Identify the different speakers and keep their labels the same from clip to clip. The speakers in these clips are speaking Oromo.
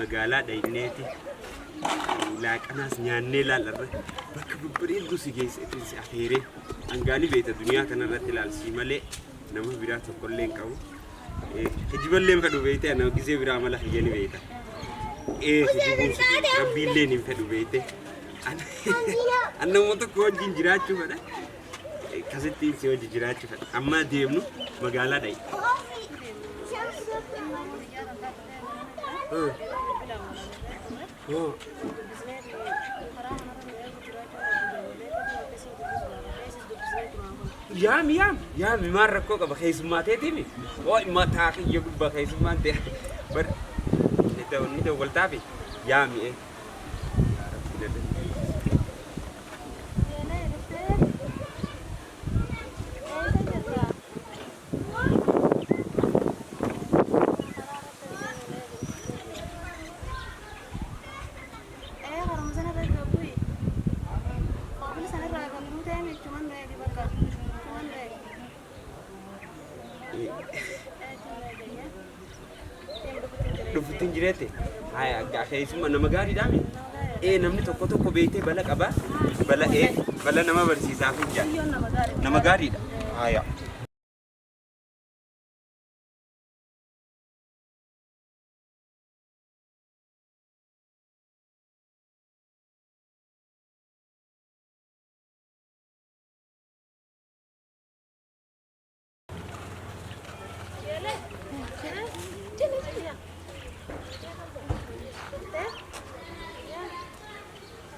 Speaker 1: Magaalaa Dhayneeti laaqanaas nyaannee ilaallarra bakka babbareedduu si geesse afeeree hangaanii beekta duniyaa kanarratti ilaalsii malee nama biraa tokkollee hin qabu. Hijiballee hin fedhu beekte nama gisee biraa mala hiyyanii beekta. Hijibuun si rabbiillee hin fedhu beekte. An namoota tokko wajjin jiraachuu fedha. Kasittiin si wajjin jiraachuu fedha. Amma deemnu magaalaa Dhayi. Yaami maal rakkoo qaba keessummaa teetiimi mataa kiyya gubbaa keessummaan ta'e ni dawwaltaafi yaami Dufutin jirete haya keessummaa nama gaariidhaami namni tokko beekte bala qaba bala nama barsiisaaf ija nama gaariidha haya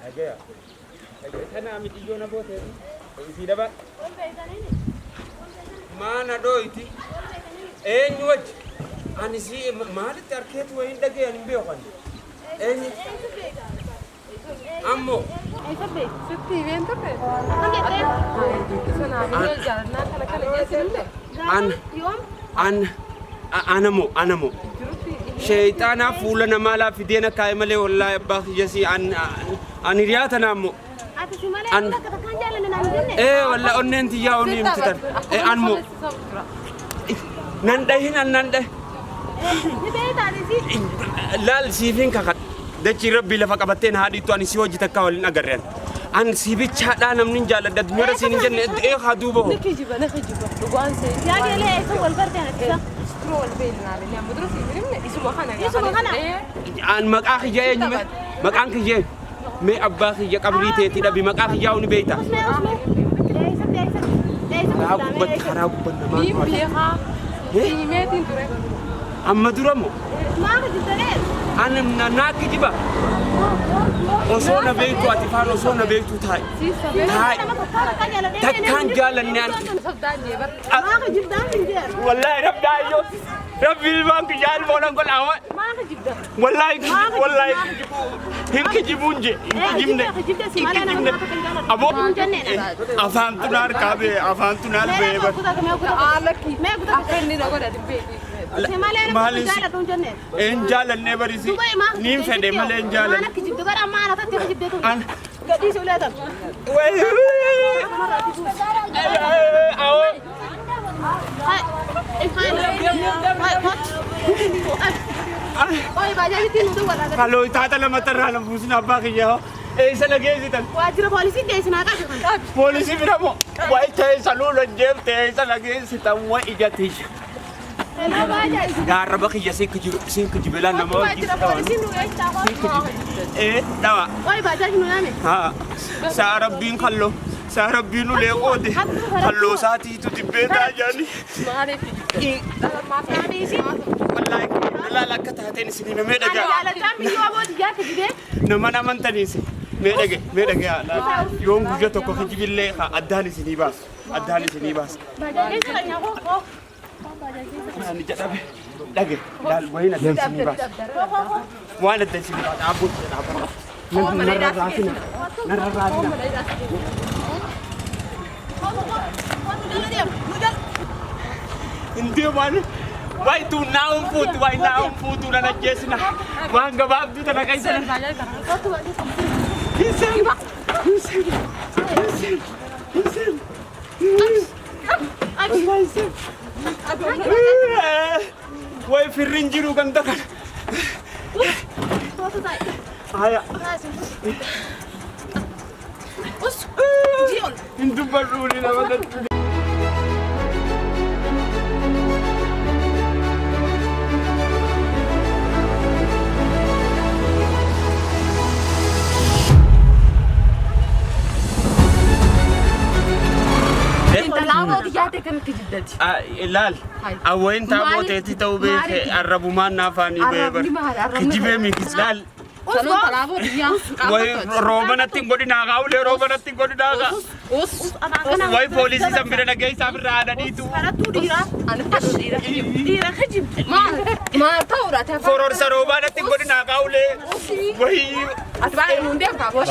Speaker 1: Agaya. Kana miti jona bote. Isi dapat. Mana doiti? Nyuaj. Ani si malit tarket wa indage ani beokan. Ammo.
Speaker 2: Sabi, sutti evento pe. Sana video jarna kala jesilde.
Speaker 1: Anamo. Shaytana fuula nama la fideena kaaymalee wallahi abbaa jasi an riyaata naammo an wallahi onnen tiyaa onni imtitan anmo nan dahin an nan dah laal siifin kakat dachi rabbi lafa qabateen haadhiitu ani si hojii takka waliin agarreen an siibichaadhaa namni jaaladha dunyara siin jenne haaduu bahu
Speaker 2: nakijiba dhugaan see yaa geelee isa wal barteen akka scroll beelna le mudro siibirimne isuma kana
Speaker 1: an maqaa kiyya eenyume maqaan kiyya mee abbaa kiyya qabrii teeti dhabi maqaa kiyyaa uni beeyta karaa gubban namaa
Speaker 2: biiha meetiin ture
Speaker 1: amma duramo
Speaker 2: maaka jittare
Speaker 1: an naakijiba osoo na beektu ati faan osoo na beektu taai takkaan jaalanne an
Speaker 2: maaka jibdaan hinjeer
Speaker 1: wallahi rabdaayo rabbi ilmaan kiyyaal moolan godhaawa wallahi hinki jibunje abo afaan tunaar kaabe afaan tunaar beeba
Speaker 2: alaki me guda afenni no goda dibbe
Speaker 1: Malis enjalanne barisi nin fede male enjalan an
Speaker 2: gadi sulatan
Speaker 1: way awo kalau tata lama terhal busna bakhiya ऐसा लगे जितन
Speaker 2: वाजिरा पॉलिसी कैसे ना का
Speaker 1: polisi biramo wai tay salulo jefte ऐसा लगे सितम wa ijati Gara bakhiya sin kujibelan nama
Speaker 2: policy नु
Speaker 1: dawa
Speaker 2: ओए बाजार नु नामे
Speaker 1: ha sa rabbin khallo sa rabbinu le qode khallo saati tu dibeta jani
Speaker 2: मारे ma fi
Speaker 1: wallahi la la kata haten sinina me daga
Speaker 2: ala tammi yo abod ya kide
Speaker 1: nama namantani si me dage ala yom gujo to ko khijibille ha adani sini bas
Speaker 2: bajar isa nya ko
Speaker 1: ani jadabe dage dal wayna dan sini bas wana dan sini bas abu narra Indio man, why tu naum putu na najesna, wang gabab tu na kaisa. Why firrinjiru kan takan. هيا
Speaker 2: بص جيون
Speaker 1: انتم بروني لما
Speaker 2: انت لعبوا دياتك كم تجدد
Speaker 1: لال أوين تابو تيتي توبي عربو ما نافاني بيبر كجيبه ميكس لال
Speaker 2: سلام لعبوا ديا
Speaker 1: وي روبنا تينغودي ناغاولي روبنا تينغودي ناغا
Speaker 2: اوس
Speaker 1: وي بوليسي سامبرنا جاي سامر رادا ديتو
Speaker 2: انا ديرا خجب ما تورا تفا
Speaker 1: فورور سروبنا تينغودي ناغاولي وي
Speaker 2: اتبع المندي كابوش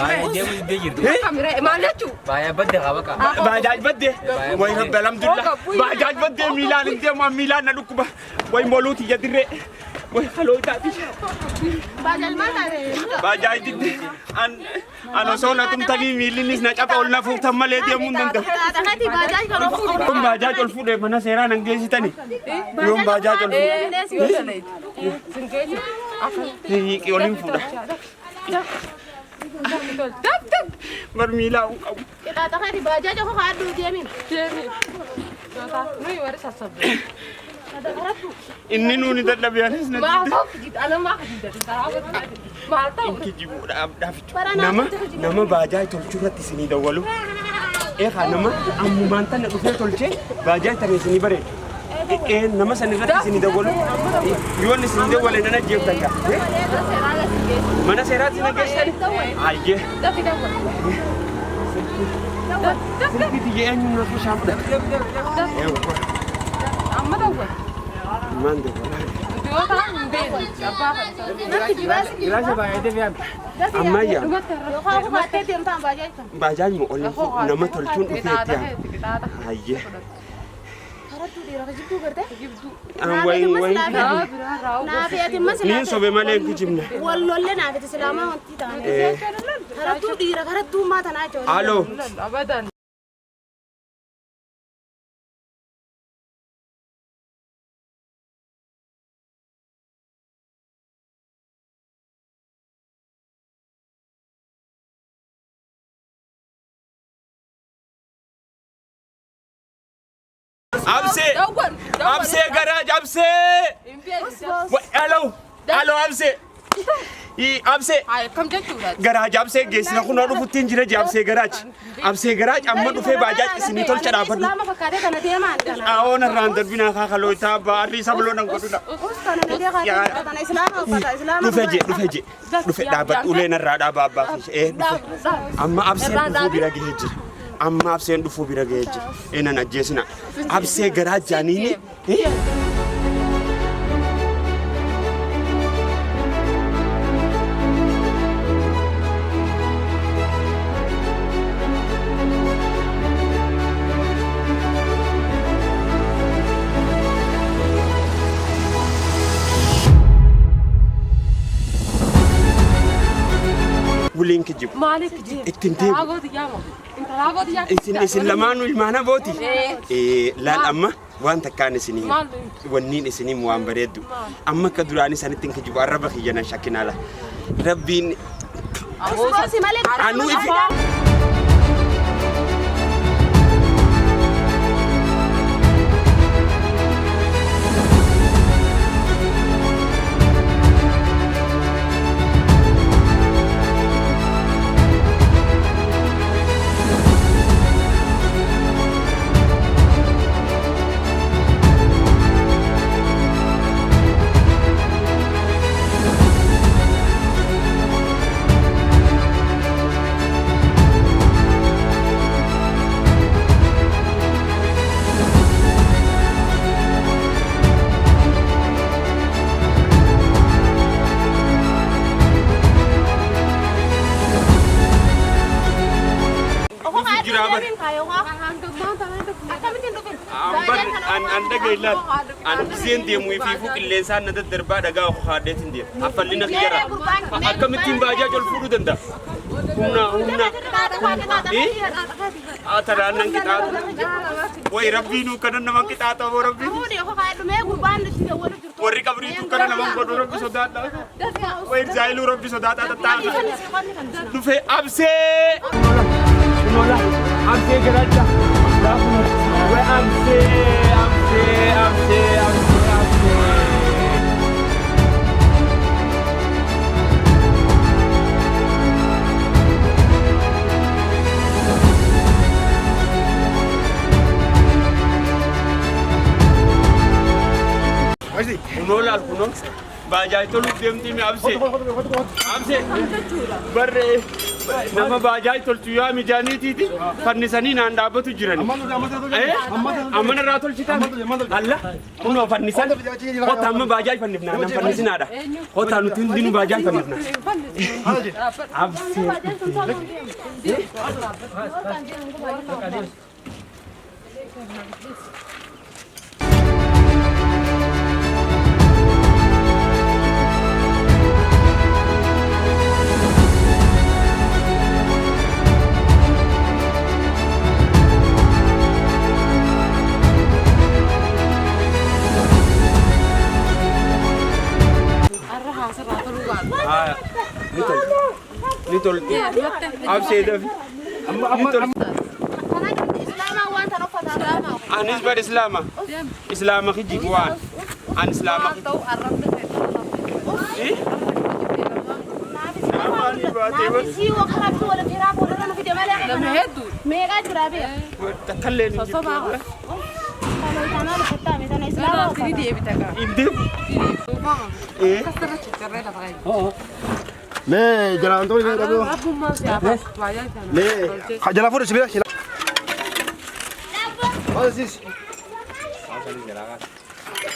Speaker 2: كاميرا ما لتو
Speaker 3: بايا بدي غابك
Speaker 1: باجاج بدي وي رب الحمد لله باجاج بدي ميلان انت ما ميلان نلوكبا وي مولوتي يدري وي خلو تاتي
Speaker 2: باجال ما تاري
Speaker 1: باجاج دي أنا سونا تم تاني ميلينيس نجاب أولنا فوق تمالي دي مندن ده
Speaker 2: هاتي باجاج كانوا
Speaker 1: يوم باجاج الفود منا سيرا ننجيسي تاني يوم باجاج الفود هي يولين فودا برميلا
Speaker 2: kita tak di baja jauh kado jamin ini waris asap ada karatu
Speaker 1: إني نوني تلا بيانس
Speaker 2: ما
Speaker 1: نجد
Speaker 2: tahu gitu ana mah gitu tarawih ما tahu
Speaker 1: كيجيبو nama باجاج تلشورة تسني دولو nama أمو مانتا نقفل تلشة باجاج تاني سني بري nama سنرة تسني دولو يوان سني دولو أنا جيب تانجا mana serat sini guys tadi aja
Speaker 2: tapi dah
Speaker 1: tapi dia yang ngaku sampai
Speaker 2: amma dah buat
Speaker 1: mande
Speaker 2: dua tahun beli apa
Speaker 3: Gracias بايا دي فيها
Speaker 1: amma ya
Speaker 2: aku mati tiap tahun baja itu
Speaker 1: bajaj mo oleh nama tolchun ufetiya aja
Speaker 2: karatu di rakyat itu berarti
Speaker 1: wai
Speaker 2: nah biar mas
Speaker 1: ni sobe male kujimna
Speaker 2: والله أنا في السلامة وانت تاني karatu di karatu ما تناجو
Speaker 1: halo
Speaker 2: أبدا
Speaker 1: abse abse garage abse halo halo abse abse
Speaker 2: كم جاتوا
Speaker 1: garage abse geesina kun odu futin jira abse garage amma dufe bajaj isini tol chada fadu
Speaker 2: السلامة فكاري كنا ديما عندنا
Speaker 1: awona randar bina ka khalo ta bari sablo nan goduna
Speaker 2: أنا نديها كنا إسلام وفتى إسلام
Speaker 1: dufe dabat ulena rada baba dufe amma abse dufu bira geejji amma abse dufu bira geejji ena na jesina abse garage janini ولين كجيب
Speaker 2: مالك جيب
Speaker 1: التنتين
Speaker 2: راغود ياما انت راغود يا
Speaker 1: isin lamaanu ilmaana booti laal amma waan takkaan isinii wanniin isinii waan bareeddu amma akka duraanii sanittiin kijibu arraba kiyyana shakkinaala rabbiin
Speaker 2: أبوسي مالك
Speaker 1: anu ifi an dagayla an zeen deemu fi fuq illeensan nada darba daga ko xadeetin deem afallina khiyara akamitin bajaaj ol fudu danda humna atara nan kitaat way rabbi nu kanan naman kitaata wo rabbi warri kabritu kanan naman godo rabbi sodata way jailu rabbi sodata taata nu fe abse nola abse garaja way abse Kunola kunon bajaj to lu demti me abse barre nama bajaj to tuya mi jani titi fannisani nan dabatu jirani amana ratol chita alla kuno fannisan hota amma bajaj fannifna nan fannisina da hota nu tindinu bajaj fannifna abse نتول أبسي دفي نتول أنيس بر إسلام خدي قوان عن إسلام إيه
Speaker 4: ليه جلال انتو ليه قبلو ليه جلال فوري سبيلا هذا سيس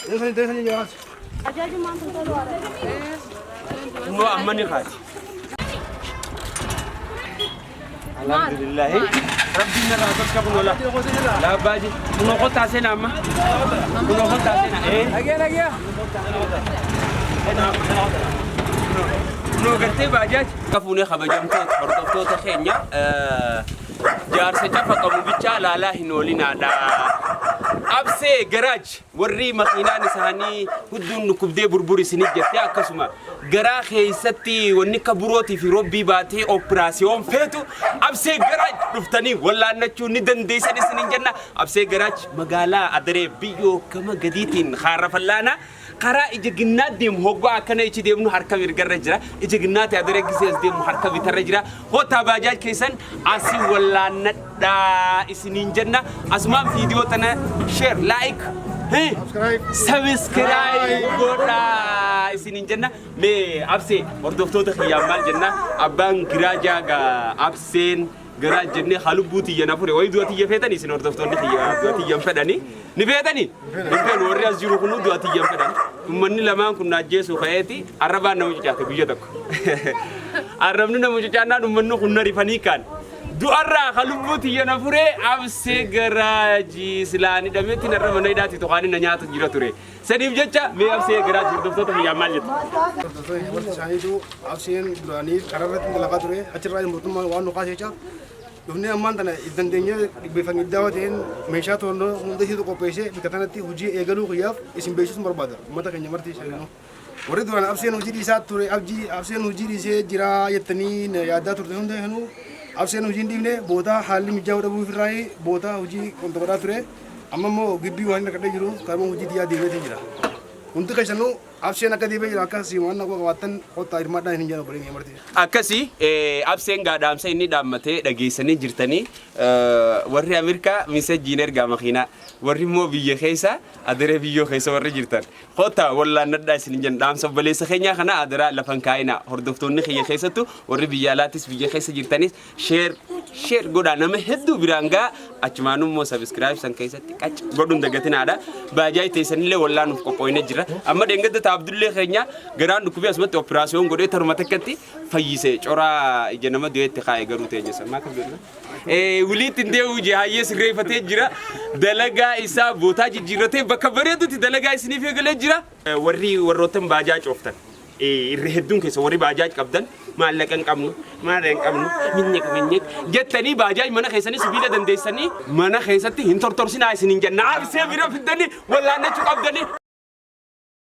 Speaker 4: ده جلال
Speaker 1: نو أماني خاص الحمد لله ربنا لا تسكبون ولا لا باجي نو قطع سنة أما نو قطع سنة إيه أجي نو قرتي باجاج كفوني خبجمتو بردفتو تخينيا جار سجفة قمو بيتشا لا هنولينا دا أبسي جراج وري مخيناني سهاني هدون نكبدي بربوري سنيك جتيا كسما جرا خيستي ونكا بروتي في روبي باتي أوبراسيون فيتو أبسي جراج رفتني ولا نتشو ندن دي سني سنين جنة أبسي جراج مقالا أدري بيو كما قديتين خارف اللانا قرا إججنات ديم هوجوا كنا يجديم نو حركة بيرجع إججنات أدري جسيس ديم حركة بيترجع هو تابعات كيسن أسي ولا ندا إسنين جنة أسمع فيديو تنا شير لايك هي سبسكرايب قولا إسنين جنة مي أبسي وردفتو تخيام مال جنة أبان كراجا أبسين جراج جنة خالو بوتي ينافوري ويدواتي يفتني سنور دفتون نخيام دواتي ينفدني نفتني نفهم ورياس جرو كنو دواتي ينفدني مني لما كنا جيسو خياتي عربان نمو جاك بيجتك عربنا نمو جانا نمنو كنا رفاني كان دوارا خالو بوتي ينافوري أبسي جراجي سلاني دميتي نرمنا يداتي تقاني نيات جرو توري سنيف جتا مي أبسي جراج دفتون تخيام مالجت
Speaker 4: شاهدو أبسين براني قررت ملاقات توري أتراي مرتما وانو قاسيشا دفني أمان تنا إذن دنيا بيفهم الدعوتين مشات ورنو مندهي تو كوبيشة بكتنا تي هجي إيجالو خياف اسم بيشوس مربادر متى كان يمرتي شايلو ورد وانا أبسين هجي ريسات توري أبسين هجي ريسة جرا يتنين يادا توري هنده هنو أبسين هجي دينه بودا حالي مجاورة بو فراي بودا هجي كونتورا توري أما مو جيبي وانا كده جرو كارمو هجي ديا ديبه تجرا untuk kesanu absen akadi be akasi wanna ko watan hota irmada hin jana bari ngemarti
Speaker 1: akasi absen ga damse ni damate dageysani jirtani warri amerika mise jiner ga makhina warri mo biye khaysa adere biyo khaysa warri jirtan hota walla nadda sin jan damse balesa khenya khana adara lafan kaina hordoftonni khiye khaysatu warri biyalatis biye khaysa jirtani share goda nama heddu biranga achmanu mo subscribe san kaysati qach godun dagatina ada bajay taysanile walla nu ko poine jira amma dengada Abdullee keenya garaan dhukkubee asumatti operaasiyoon godhee taruma takkatti fayyise coraa ija nama du'eetti kaa'ee garuu ta'e jessa maa kan beekna. Wiliitti hin deebi'u jehaayyee sirreeffatee jira dalagaa isaa bootaa jijjiirratee bakka bareedutti dalagaa isiniif eegalee jira. Warroottan baajaa cooftan irra hedduun keessa warri baajaa qabdan maallaqa hin qabnu maal hin qabnu minyeq jettanii baajaa mana keessanii sibiila dandeessanii mana keessatti hin tortorsinaa isiniin jenna abisee bira fiddanii wallaannachuu qabdanii.